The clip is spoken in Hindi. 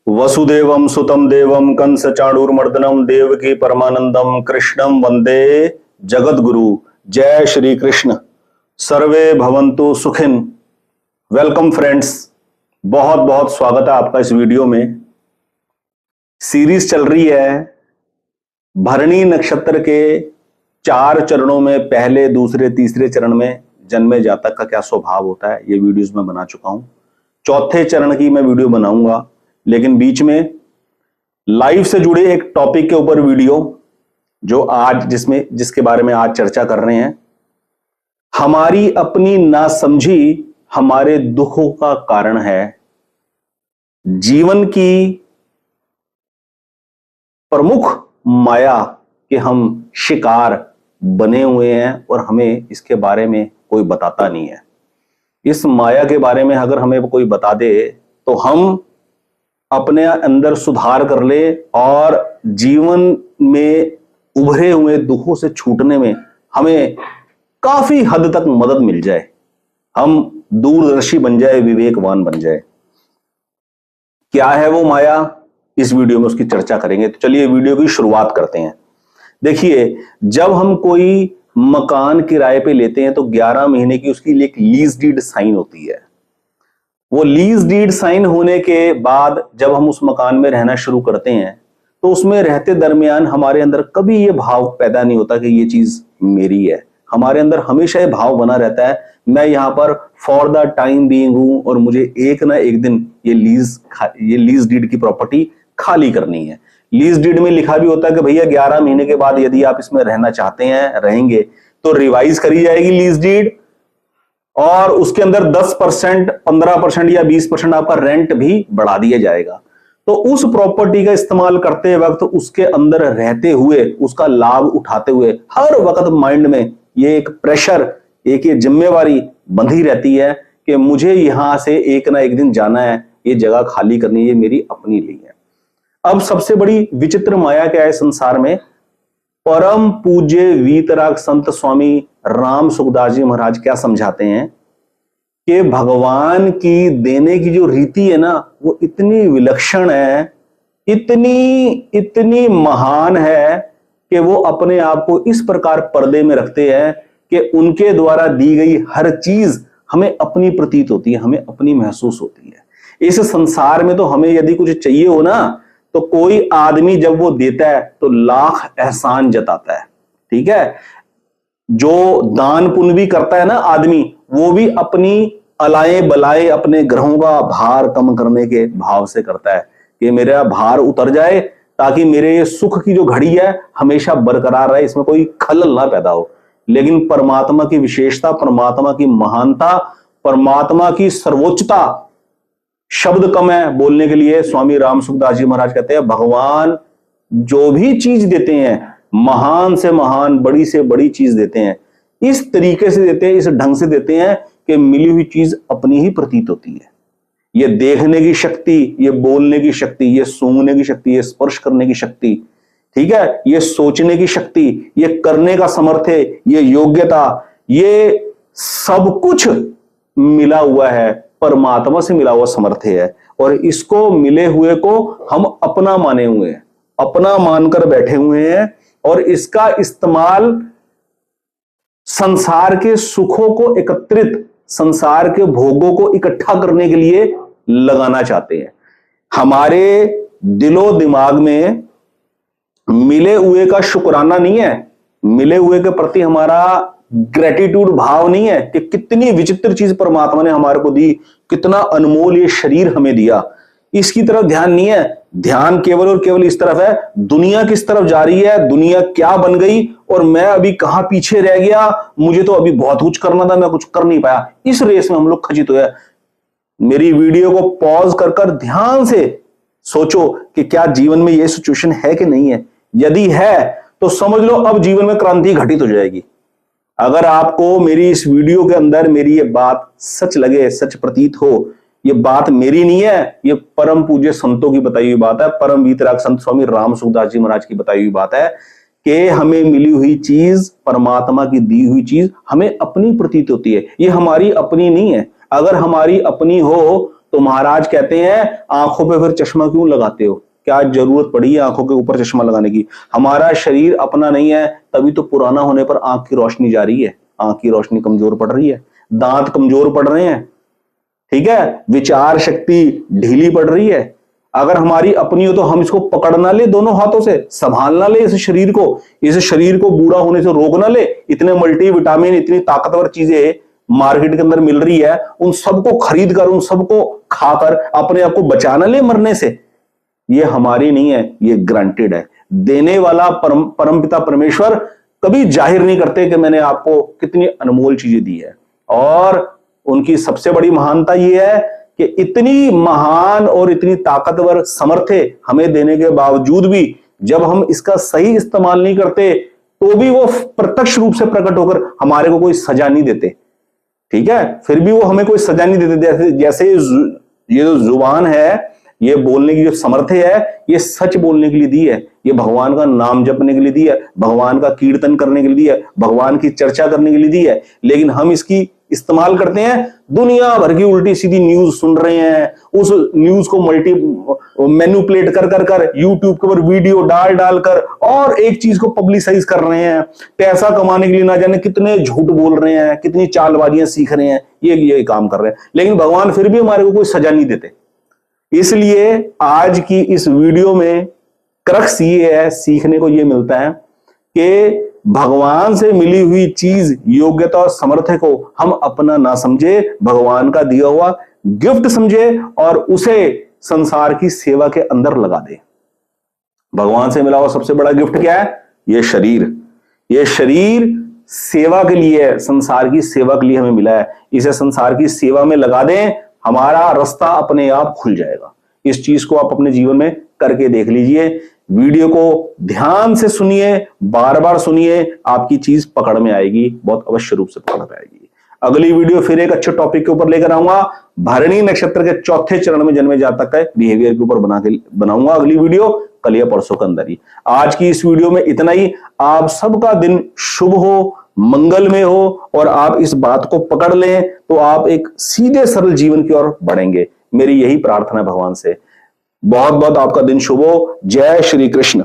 वसुदेवम सुतम देवम कंस चाणूरमर्दनम देवकी परमानंदम कृष्णम वंदे जगत गुरु। जय श्री कृष्ण। सर्वे भवन्तु सुखिन। वेलकम फ्रेंड्स, बहुत बहुत स्वागत है आपका इस वीडियो में। सीरीज चल रही है भरणी नक्षत्र के 4 चरणों में, पहले दूसरे तीसरे चरण में जन्मे जातक का क्या स्वभाव होता है, ये वीडियोस मैं बना चुका हूं। चौथे चरण की मैं वीडियो बनाऊंगा, लेकिन बीच में लाइफ से जुड़े एक टॉपिक के ऊपर वीडियो जो आज जिसके बारे में आज चर्चा कर रहे हैं। हमारी अपनी नासमझी हमारे दुखों का कारण है। जीवन की प्रमुख माया के हम शिकार बने हुए हैं और हमें इसके बारे में कोई बताता नहीं है। इस माया के बारे में अगर हमें कोई बता दे तो हम अपने अंदर सुधार कर ले और जीवन में उभरे हुए दुखों से छूटने में हमें काफी हद तक मदद मिल जाए, हम दूरदर्शी बन जाए, विवेकवान बन जाए। क्या है वो माया, इस वीडियो में उसकी चर्चा करेंगे। तो चलिए वीडियो की शुरुआत करते हैं। देखिए, जब हम कोई मकान किराए पे लेते हैं तो 11 महीने की उसकी एक लीज डीड साइन होती है। वो लीज डीड साइन होने के बाद जब हम उस मकान में रहना शुरू करते हैं तो उसमें रहते दरमियान हमारे अंदर कभी ये भाव पैदा नहीं होता कि ये चीज मेरी है। हमारे अंदर हमेशा ये भाव बना रहता है, मैं यहाँ पर फॉर द टाइम बीइंग हूं और मुझे एक ना एक दिन ये लीज डीड की प्रॉपर्टी खाली करनी है। लीज डीड में लिखा भी होता है कि भैया 11 महीने के बाद यदि आप इसमें रहना चाहते हैं, रहेंगे, तो रिवाइज करी जाएगी लीज डीड और उसके अंदर 10%, 15% या 20% आपका रेंट भी बढ़ा दिया जाएगा। तो उस प्रॉपर्टी का इस्तेमाल करते वक्त, उसके अंदर रहते हुए, उसका लाभ उठाते हुए हर वक्त माइंड में ये एक प्रेशर, एक ये जिम्मेवारी बंधी रहती है कि मुझे यहां से एक ना एक दिन जाना है, ये जगह खाली करनी है, ये मेरी अपनी नहीं है। अब सबसे बड़ी विचित्र माया क्या है संसार में? परम पूज्य वीतराग संत स्वामी राम सुखदास जी महाराज क्या समझाते हैं कि भगवान की देने की जो रीति है ना, वो इतनी विलक्षण है, इतनी महान है कि वो अपने आप को इस प्रकार पर्दे में रखते हैं कि उनके द्वारा दी गई हर चीज हमें अपनी प्रतीत होती है, हमें अपनी महसूस होती है। इस संसार में तो हमें यदि कुछ चाहिए हो ना, तो कोई आदमी जब वो देता है तो लाख एहसान जताता है, ठीक है। जो दान पुण्य भी करता है ना आदमी, वो भी अपनी अलाए बलाए, अपने ग्रहों का भार कम करने के भाव से करता है कि मेरा भार उतर जाए ताकि मेरे ये सुख की जो घड़ी है हमेशा बरकरार रहे, इसमें कोई खलल ना पैदा हो। लेकिन परमात्मा की विशेषता, परमात्मा की महानता, परमात्मा की सर्वोच्चता, शब्द कम है बोलने के लिए। स्वामी राम सुखदास जी महाराज कहते हैं भगवान जो भी चीज देते हैं, महान से महान, बड़ी से बड़ी चीज देते हैं, इस तरीके से देते हैं, इस ढंग से देते हैं कि मिली हुई चीज अपनी ही प्रतीत होती है। ये देखने की शक्ति, ये बोलने की शक्ति, ये सूंघने की शक्ति, ये स्पर्श करने की शक्ति, ठीक है, ये सोचने की शक्ति, ये करने का सामर्थ्य, ये योग्यता, ये सब कुछ मिला हुआ है, परमात्मा से मिला हुआ सामर्थ्य है। और इसको मिले हुए को हम अपना माने हुए हैं, अपना मानकर बैठे हुए हैं और इसका इस्तेमाल संसार के सुखों को एकत्रित, संसार के भोगों को इकट्ठा करने के लिए लगाना चाहते हैं। हमारे दिलो दिमाग में मिले हुए का शुक्राना नहीं है, मिले हुए के प्रति हमारा ग्रेटिट्यूड भाव नहीं है कि कितनी विचित्र चीज परमात्मा ने हमारे को दी, कितना अनमोल ये शरीर हमें दिया, इसकी तरफ ध्यान नहीं है। ध्यान केवल और केवल इस तरफ है, दुनिया किस तरफ जा रही है, दुनिया क्या बन गई और मैं अभी कहां पीछे रह गया, मुझे तो अभी बहुत कुछ करना था, मैं कुछ कर नहीं पाया। इस रेस में हम लोग खचित हुए। मेरी वीडियो को पॉज कर ध्यान से सोचो कि क्या जीवन में यह सिचुएशन है कि नहीं है। यदि है तो समझ लो अब जीवन में क्रांति घटित हो जाएगी। अगर आपको मेरी इस वीडियो के अंदर मेरी ये बात सच लगे, सच प्रतीत हो, ये बात मेरी नहीं है, ये परम पूज्य संतों की बताई हुई बात है, परम वीतराग संत स्वामी राम सुखदास जी महाराज की बताई हुई बात है कि हमें मिली हुई चीज, परमात्मा की दी हुई चीज हमें अपनी प्रतीत होती है, ये हमारी अपनी नहीं है। अगर हमारी अपनी हो तो महाराज कहते हैं आंखों पे फिर चश्मा क्यों लगाते हो, क्या जरूरत पड़ी है आंखों के ऊपर चश्मा लगाने की? हमारा शरीर अपना नहीं है, तभी तो पुराना होने पर आंख की रोशनी जा रही है, आंख की रोशनी कमजोर पड़ रही है, दांत कमजोर पड़ रहे हैं, ठीक है, विचार शक्ति ढीली पड़ रही है। अगर हमारी अपनी हो तो हम इसको पकड़ ना ले दोनों हाथों से, संभाल ना ले इस शरीर को बूढ़ा होने से रोक ना ले। इतने मल्टीविटामिन, इतनी ताकतवर चीजें मार्केट के अंदर मिल रही है, उन सबको खरीद कर, उन सबको खाकर अपने आप को बचा ना ले मरने से। ये हमारी नहीं है, ये ग्रांटेड है। देने वाला परमपिता परमेश्वर कभी जाहिर नहीं करते कि मैंने आपको कितनी अनमोल चीजें दी है। और उनकी सबसे बड़ी महानता यह है कि इतनी महान और इतनी ताकतवर समर्थ हमें देने के बावजूद भी जब हम इसका सही इस्तेमाल नहीं करते तो भी वो प्रत्यक्ष रूप से प्रकट होकर हमारे को कोई सजा नहीं देते, ठीक है, फिर भी वो हमें कोई सजा नहीं देते। जैसे ये जो जुबान है, ये बोलने की जो समर्थ है, ये सच बोलने के लिए दी है, ये भगवान का नाम जपने के लिए दी है, भगवान का कीर्तन करने के लिए दी है, भगवान की चर्चा करने के लिए दी है। लेकिन हम इसकी इस्तेमाल करते हैं दुनिया भर की उल्टी सीधी न्यूज सुन रहे हैं, उस न्यूज को मैनिपुलेट कर यूट्यूब के ऊपर वीडियो डाल कर और एक चीज को पब्लिसाइज कर रहे हैं, पैसा कमाने के लिए ना जाने कितने झूठ बोल रहे हैं, कितनी चालबाजियां सीख रहे हैं, ये काम कर रहे हैं। लेकिन भगवान फिर भी हमारे को कोई सजा नहीं देते। इसलिए आज की इस वीडियो में क्रक्स ये है, सीखने को ये मिलता है कि भगवान से मिली हुई चीज, योग्यता और सामर्थ्य को हम अपना ना समझे, भगवान का दिया हुआ गिफ्ट समझे और उसे संसार की सेवा के अंदर लगा दे। भगवान से मिला हुआ सबसे बड़ा गिफ्ट क्या है? ये शरीर। ये शरीर सेवा के लिए है, संसार की सेवा के लिए हमें मिला है। इसे संसार की सेवा में लगा दें, हमारा रास्ता अपने आप खुल जाएगा। इस चीज को आप अपने जीवन में करके देख लीजिए। वीडियो को ध्यान से सुनिए, बार बार सुनिए, आपकी चीज पकड़ में आएगी, बहुत अवश्य रूप से पकड़ में आएगी। अगली वीडियो फिर एक अच्छे टॉपिक के ऊपर लेकर आऊंगा। भरणी नक्षत्र के चौथे चरण में जन्मे जातक है बिहेवियर के ऊपर बनाऊंगा अगली वीडियो, कल या परसों के अंदर ही। आज की इस वीडियो में इतना ही। आप सबका दिन शुभ हो, मंगल में हो और आप इस बात को पकड़ लें तो आप एक सीधे सरल जीवन की ओर बढ़ेंगे। मेरी यही प्रार्थना है भगवान से। बहुत बहुत आपका दिन शुभ हो। जय श्री कृष्ण।